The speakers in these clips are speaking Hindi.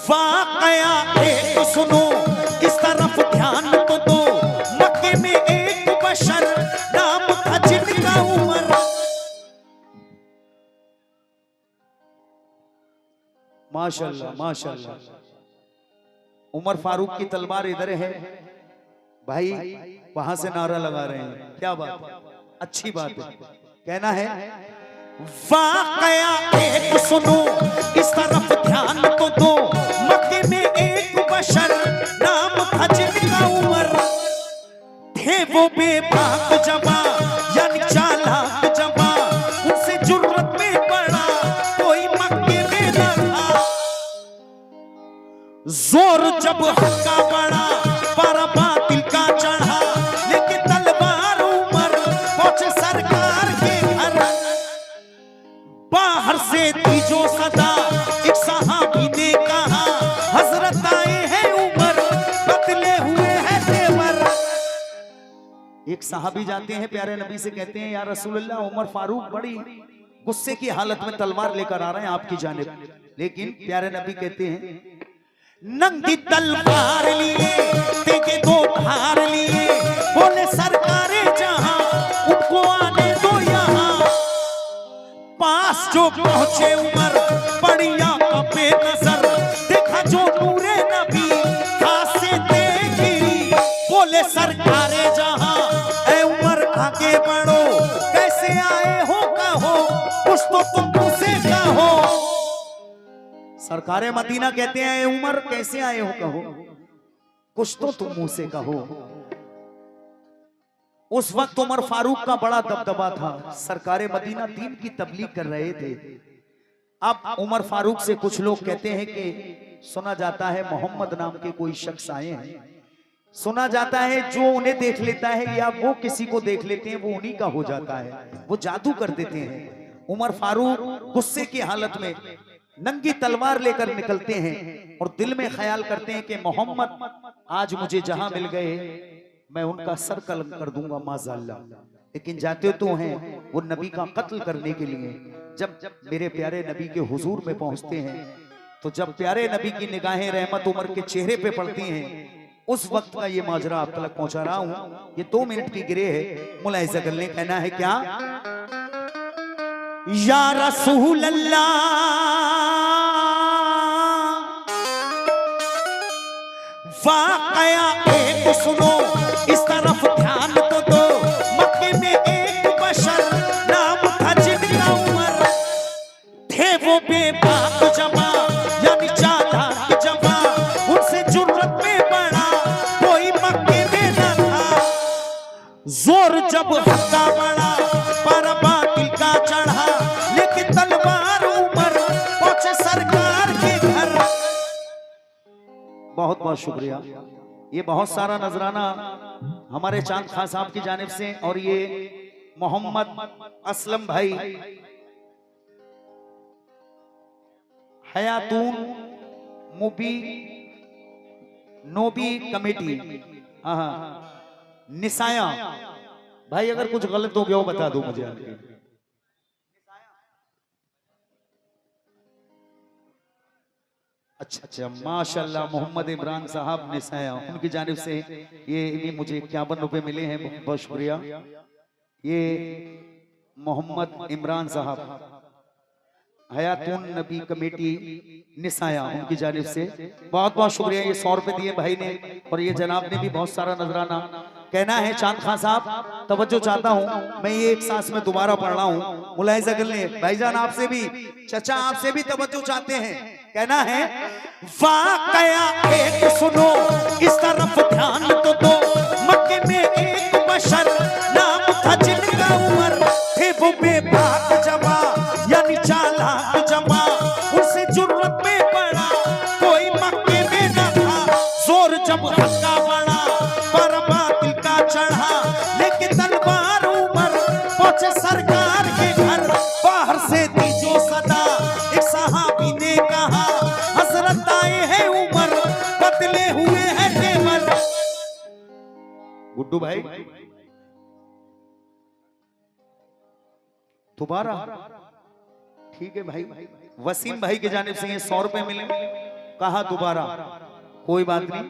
वाकया एक तो सुनो, इस तरफ ध्यान तो दो। मक्के में एक बशर नाम था जिनका उमर। माशाल्लाह माशाल्लाह। उमर फारूक की तलवार इधर है भाई, वहां से नारा लगा रहे हैं। क्या बात है, अच्छी बात है। कहना है वाकया एक सुनो, इस तरफ ध्यान तो दो। मक्के में एक बशर नाम था जिनका उमर। थे वो बेबाक जवा यानी चालाक जवा, उनसे जुर्रत में पड़ा कोई मक्के में न था। जोर जब हक्का बढ़ा पारा बातिल का चढ़ा, लेकिन तलवार उमर पहुंचे सरकार के घर। बाहर से थी जो सदा, एक सहाबी ने कहा हजरत आए हैं उमर, बदले हुए हैं तेवर। एक सहाबी जाते हैं प्यारे नबी से, कहते हैं या रसूलल्लाह, उमर फारूक बड़ी गुस्से की हालत में तलवार लेकर आ रहे हैं आपकी जानिब। लेकिन प्यारे नबी कहते हैं नंगी तलवार लिए तेगे दो धार लिए, बोले सरकारे जहां उनको आने दो यहाँ। पास जो पहुंचे उमर बढ़िया पे नजर, देखा जो नूरे नबी हाथ से देखी। बोले सरकारे जहां ऐ उमर आगे बढ़ो, कैसे आए हो कहो, कुछ तो तुम मुझसे कहो। सरकारे मदीना कहते हैं उमर कैसे आए हो कहो, कुछ तो तुम मुंह से कहो। उस वक्त उमर फारूक का बड़ा दबदबा था। सरकारे मदीना दीन की तबलीग कर रहे थे। अब उमर फारूक से कुछ लोग कहते हैं कि सुना जाता है मोहम्मद नाम के कोई शख्स आए हैं। सुना जाता है जो उन्हें देख लेता है या वो किसी को देख लेते हैं वो उन्हीं का हो जाता है, वो जादू कर देते हैं। उमर फारूक गुस्से की हालत में नंगी तलवार लेकर निकलते हैं और दिल में ख्याल करते हैं कि मोहम्मद आज मुझे जहां मिल गए मैं उनका सर कलम कर दूंगा माज़अल्लाह। लेकिन जाते तो हैं वो नबी का कत्ल करने के लिए। जब मेरे प्यारे नबी के हुजूर में पहुंचते हैं तो जब प्यारे नबी की निगाहें रहमत उमर के चेहरे पे पड़ती हैं, उस वक्त का ये माजरा आप तक पहुंचा रहा हूं। ये 2 मिनट की गिरे है। मुलाहिजा कर लें, कहना है क्या या रसूल अल्लाह, वाकया एक सुनो, इस तरफ ध्यान तो दो। मक्के में एक बशर नाम था जिनका उमर। थे वो बेबाक जवा यानी चालाक जवा, उनसे जुर्रत में पड़ा कोई मक्के में न था। जोर जब हक्का बढ़ा पर बातिल का चढ़ा, लेकिन तलवार उमर पहुंचे सरकार के घर। बहुत बहुत शुक्रिया। ये बहुत सारा नजराना हमारे चांद खान साहब की जानिब से, और ये मोहम्मद असलम भाई हयातून मुबी नोबी कमेटी, हाँ निसाया भाई, अगर कुछ गलत हो गया हो बता दो मुझे। अच्छा माशाल्लाह, मोहम्मद इमरान साहब निसाया, उनकी जानिब से ये मुझे 51 रुपए मिले हैं, बहुत बहुत शुक्रिया। ये मोहम्मद इमरान साहब हयातून नबी कमेटी निसाया, उनकी जानिब से बहुत बहुत शुक्रिया। ये 100 रुपए दिए भाई ने, और ये जनाब ने भी बहुत सारा नजराना। कहना है चांद खान साहब, तवज्जो चाहता हूं मैं, ये एक सांस में दोबारा पढ़ रहा हूं। मुलाहिजा कर ले भाईजान, आपसे भी चचा आपसे भी तवज्जो चाहते हैं। कहना है वाकया एक सुनो, इस तरफ ध्यान तो दो। मक्के में एक बशर नाम था जिनका उमर। थे वो बेबाक जवा यानी चालाक जवा, उनसे जुर्रत में पड़ा कोई मक्के में न था। जोर जब हक्का बढ़ा पर बातिल का चढ़ा, लेकिन तलवार उमर पहुंचे सरकार के घर। बाहर से थी जो सदा, एक सहाबी ने कहा हजरत आए हैं उमर, बदले हुए हैं तेवर। गुड्डू भाई दोबारा, ठीक है भाई। वसीम भाई की जानिब से ये 100 रुपए मिले। कहा दोबारा, कोई बात नहीं,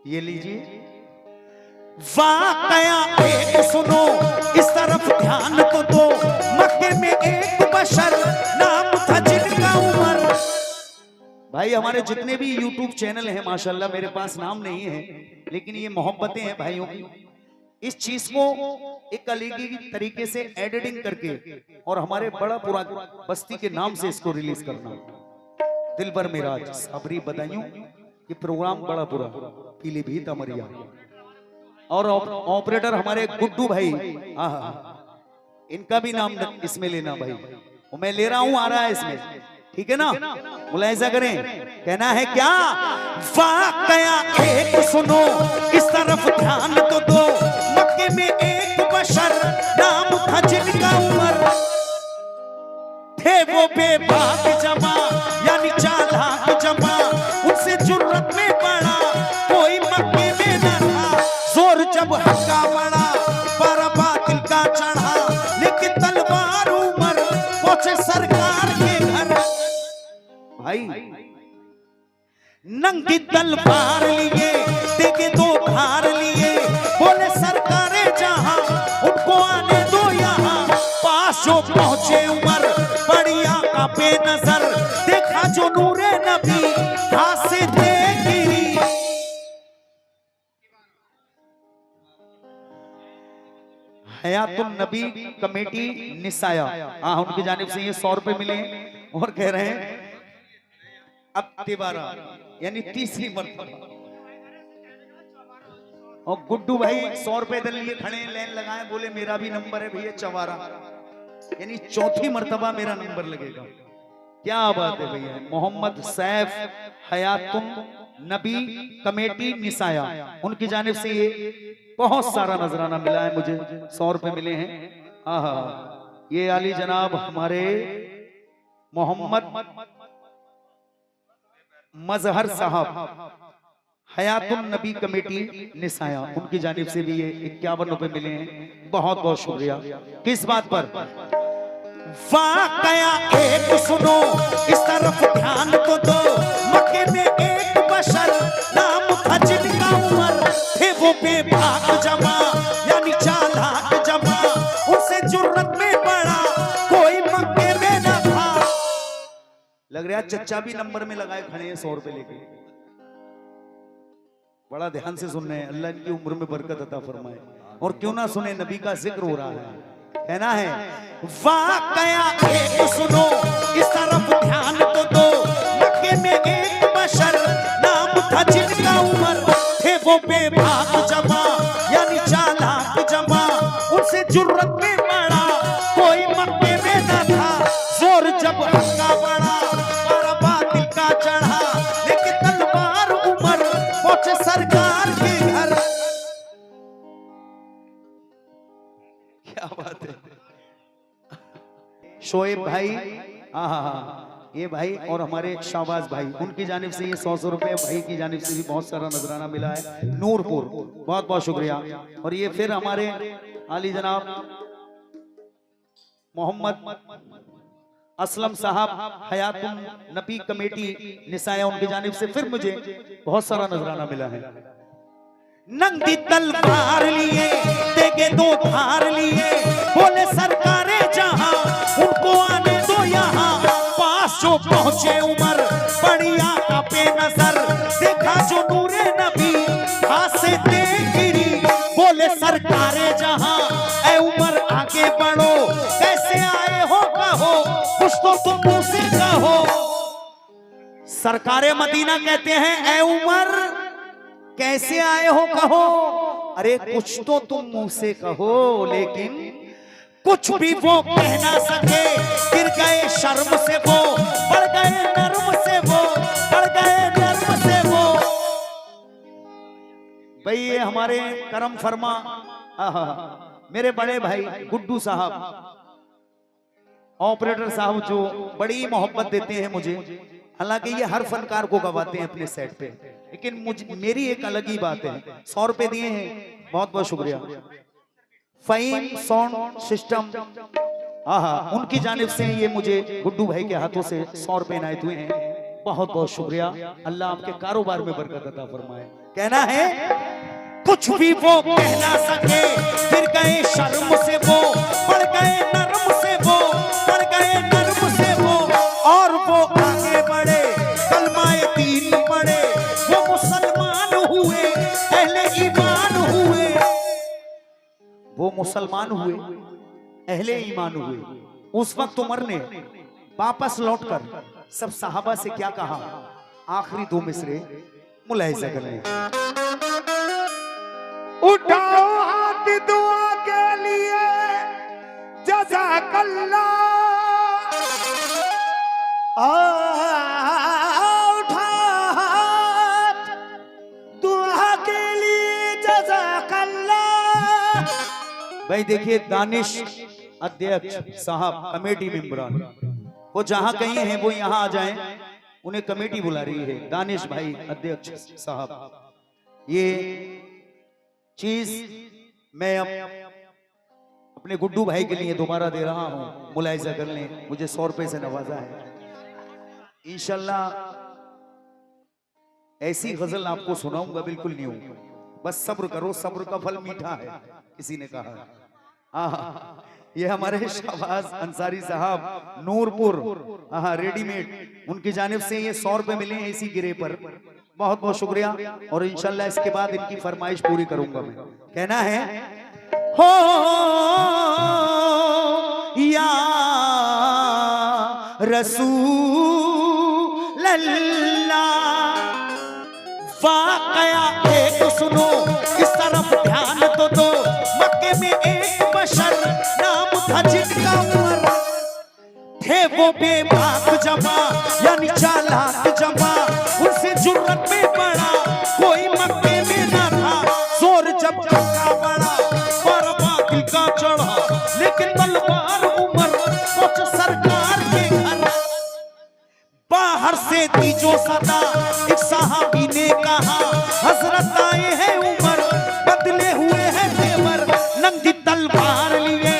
ये लीजिए। वाकया एक सुनो, इस तरफ ध्यान तो दो, मक्के में एक बशर नाम था जिनका उमर। भाई हमारे जितने भी YouTube चैनल हैं माशाल्लाह, मेरे पास नाम नहीं है लेकिन ये मोहब्बतें हैं भाइयों की। इस चीज को एक अलगी तरीके से एडिटिंग करके और हमारे बड़ा पूरा बस्ती के नाम से इसको रिलीज करना। दिलबर मिराज सबरी बदायूं, ये प्रोग्राम बड़ा पूरा पीलीभीत अमरिया। और ऑपरेटर हमारे गुड्डू भाई, इनका भी नाम इसमें लेना भाई, मैं ले रहा हूं, आ रहा है इसमें, ठीक है ना? मुलाहिजा करें, कहना है क्या? वाकया एक सुनो, इस तरफ ध्यान तो दो, मक्के में एक बशर नाम था जिनका उमर। थे वो बेबाक जमा, यानी चालाक जमा, उनसे जुर्रत में पड़ा कोई मक्के में न था। जोर जब हक्का बड़ा, पारा बातिल का चढ़ा, लेकिन तलवार उमर पहुंचे सरकार के घर। भाई नंगी तलवार लिए, देखे दो धार लिए, बोले सरकारे जहां उनको आने दो यहाँ। पास जो पहुंचे उमर, बढ़िया का बेनजर, देखा जो नूरे नबी हाथ से दे गिरी। हयातुन नबी कमेटी निसाया, उनकी जानिब से ये 100 रुपए मिले और कह रहे हैं अब तिबारा यानी तीसरी मर्तबा। और गुड्डू भाई 100 रुपए दल लिए खड़े, लाइन लगाए, बोले मेरा भी नंबर है भैया चवारा, यानी चौथी मर्तबा मेरा नंबर लगेगा। क्या बात है भैया। मोहम्मद सैफ हयातुन नबी कमेटी निसाया, उनकी जानिब से ये बहुत सारा नजराना मिला है मुझे, 100 रुपए मिले हैं। ये आली जनाब हमारे मोहम्मद मजहर साहब हयातुन नबी कमेटी निसाया, उनकी जानिब से भी ये 51 रुपए मिले हैं, बहुत बहुत शुक्रिया। किस बात पर? वाकया एक सुनो, इस तरफ ध्यान तो दो, मक्के में एक बशर नाम था जिनका उमर। थे वो बेबाक जमा, यानी चालाक जमा, उनसे जुर्रत में पड़ा कोई मक्के में न था। लग रहा है चच्चा भी नंबर में लगाए खड़े हैं 100 रुपए लेके। बड़ा ध्यान से सुन रहे हैं, अल्लाह इनकी उम्र में बरकत अता फरमाए। और क्यों ना सुने, नबी का जिक्र हो रहा है, कहना है वाकया एक सुनो, इस तरफ ध्यान तो दो, मक्के में एक बशर नाम था जिनका उमर। थे वो बेबाक जमा, यानी चालाक जमा, उनसे जुर्रत में पड़ा कोई मक्के में न था। जोर जब हक्का बड़ा, पारा बातिल का चढ़ा, लेकिन तलवार उमर पहुंचे सरकार के घर। क्या बात है। शोएब भाई, ये भाई और हमारे शाहबाज भाई, उनकी जानिब से ये 100 रुपए, भाई की जानिब से भी बहुत सारा नजराना मिला है, नूरपुर, बहुत बहुत शुक्रिया। और ये फिर हमारे आली जनाब मोहम्मद असलम साहब हयातुन नबी कमेटी निसाया, उनकी जानिब से फिर मुझे बहुत सारा नजराना मिला है। नंगी तलवार लिए, देगे दो धार लिए, बोले सरकारे जहां उनको आने दो यहाँ। पास जो पहुंचे उमर, बढ़िया का बेनजर, देखा जो नूरे नबी हाथ से दे गिरी। बोले सरकारे जहां ऐ उमर आगे बढ़ो, कैसे आए हो कहो, कुछ तो तुम मुझसे कहो। सरकारे मदीना कहते हैं ऐ उमर कैसे आए हो कहो, अरे कुछ तो तुम मुंह से कहो। लेकिन कुछ भी वो कह ना सके, गिर गए शर्म से वो, बढ़ गए नर्म से वो, बढ़ गए नर्म से वो। भाई ये हमारे करम फरमा मेरे बड़े भाई गुड्डू साहब, ऑपरेटर साहब, जो बड़ी मोहब्बत देते हैं मुझे। हालांकि ये हर फनकार को गवाते हैं अपने सेट पे, लेकिन मेरी एक अलग ही बात है। 100 रुपए दिए हैं, बहुत बहुत शुक्रिया। फाइन साउंड सिस्टम, उनकी जानिब से ये मुझे गुड्डू भाई के हाथों से 100 रुपए इनायत हुए हैं, बहुत बहुत शुक्रिया। अल्लाह आपके कारोबार में बरकत अता फरमाए। कहना है कुछ भी वो कह ना सके, फिर गए शर्म से वो, पड़ गए नर्म से वो, पड़ गए नर्म से वो, और वो आगे बढ़े कलमाए दीन पढ़े, वो मुसलमान हुए अहले ईमान हुए, वो मुसलमान हुए अहले ईमान हुए। उस वक्त उमर ने वापस लौटकर सब सहाबा से क्या कहा? आखिरी दो मिसरे मुलाहिजा कर ले। उठाओ हाथ दुआ के लिए, जज़ाकल्लाह। उठा हाथ दुआ के लिए, जज़ाकल्लाह। भाई देखिए, दानिश अध्यक्ष साहब कमेटी मेंबरान वो जहां कहीं हैं वो यहां आ जाएं, उन्हें कमेटी बुला रही है। दानिश भाई अध्यक्ष साहब, ये चीज मैं अपने गुड्डू भाई के लिए दोबारा दे रहा हूं, मुलाहिजा कर लें। मुझे 100 रुपए से नवाजा है। इंशाल्लाह ऐसी गजल आपको सुनाऊंगा, बिल्कुल न्यू। बस सब्र करो, सब्र का फल मीठा है, किसी ने कहा। हाँ, ये हमारे शहबाज अंसारी साहब नूरपुर, हाँ रेडीमेड, उनकी जानिब से ये 100 रुपए मिले हैं इसी गिरे पर। बहुत बहुत शुक्रिया। और इंशाल्लाह इसके बाद इनकी फरमाइश पूरी करूंगा मैं। कहना है हो या रसूल अल्लाह, वाकया एक सुनो, इस तरफ ध्यान तो दो। मक्के में एक बशर नाम था जिनका उमर, थे वो बेबाक जमा यानी चालाक जमा, उनसे जुर्रत में बड़ा कोई मक्के में ना था। जोर जब का बड़ा बर्बादी का चढ़ा, लेकिन तलवार उमर पहुंच सरकार के घर। बाहर से तीजो सदा एक सहाबी ने कहा, हजरत आए हैं उमर, बदले हुए हैं तेवर। नंगी तलवार लिए,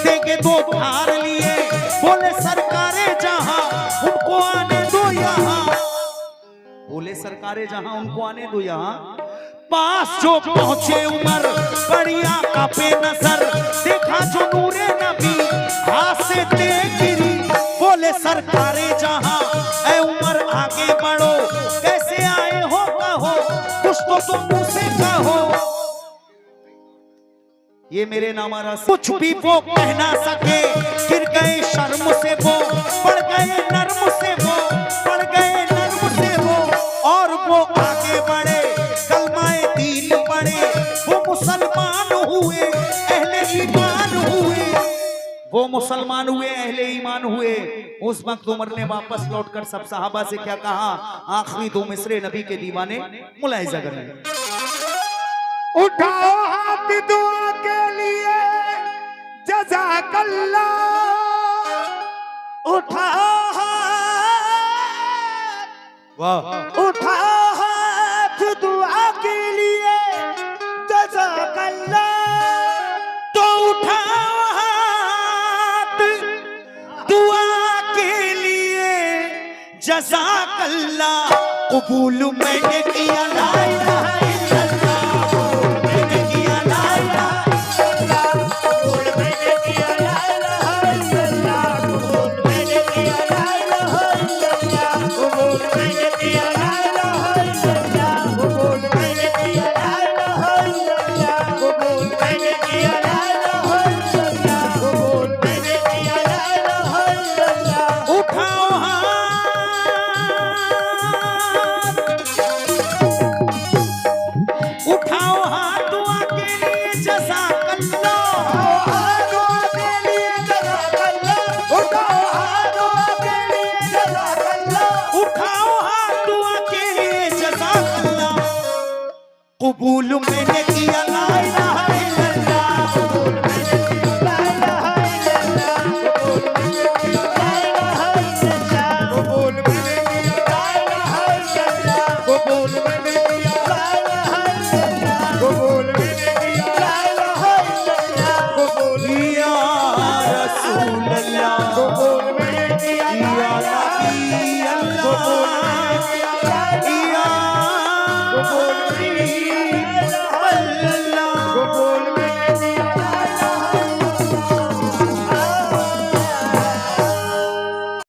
देगे दो धार लिए, बोले सरकारे जहां उनको आने दो यहाँ, बोले सरकारे जहां उनको आने दो यहाँ। पास जो पहुंचे उमर, बढ़िया कापे नजर, देखा जो नूरे नबी हाथ से दे गिरी। बोले सरकारे जहां ऐ उमर आगे बढ़ो, कैसे आए हो कहो, कुछ तो तुम मुंह से कहो। ये मेरे नामारा कुछ भी वो कह ना सके, फिर गए शर्म से वो, पड़ गए नर्म से वो, पड़ गए नर्म से वो, और वो आगे बढ़े कलमाए दीन पढ़े, वो मुसलमान हुए अहले ईमान हुए, वो मुसलमान हुए अहले ईमान हुए। उस वक्त उमर ने वापस लौटकर सब सहाबा से क्या कहा? आखिरी दो मिसरे नबी के दीवाने मुलाहिजा करें। उठाओ हाथ दुआ के लिए, जज़ाकल्लाह। उठाओ हाथ, वाह, उठाओ हाथ दुआ के लिए, जज़ाकल्लाह। तो उठाओ हाथ दुआ के लिए, जज़ाकल्लाह। कबूल मैंने किया ला इलाहा इल्लल्लाह, मैंने किया ला इलाहा इल्लल्लाह, कबूल मैंने किया ला इलाहा इल्लल्लाह, कबूल मैंने किया ला इलाहा इल्लल्लाह, कबूल मैंने किया ला इलाहा इल्लल्लाह, कबूल मैंने किया ला इलाहा इल्लल्लाह, कबूल मैंने किया ला इलाहा इल्लल्लाह, कबूल मैंने किया ला इलाहा इल्लल्लाह। उठाओ हाथ, उठाओ हाथ दुआ के लिए, जज़ाकल्लाह। दुआ के लिए जज़ाकल्लाह। उठाओ हाथ दुआ के लिए, जज़ाकल्लाह। उठाओ हाथ दुआ के लिए, जज़ाकल्लाह। कबूल मैंने किया ला इलाहा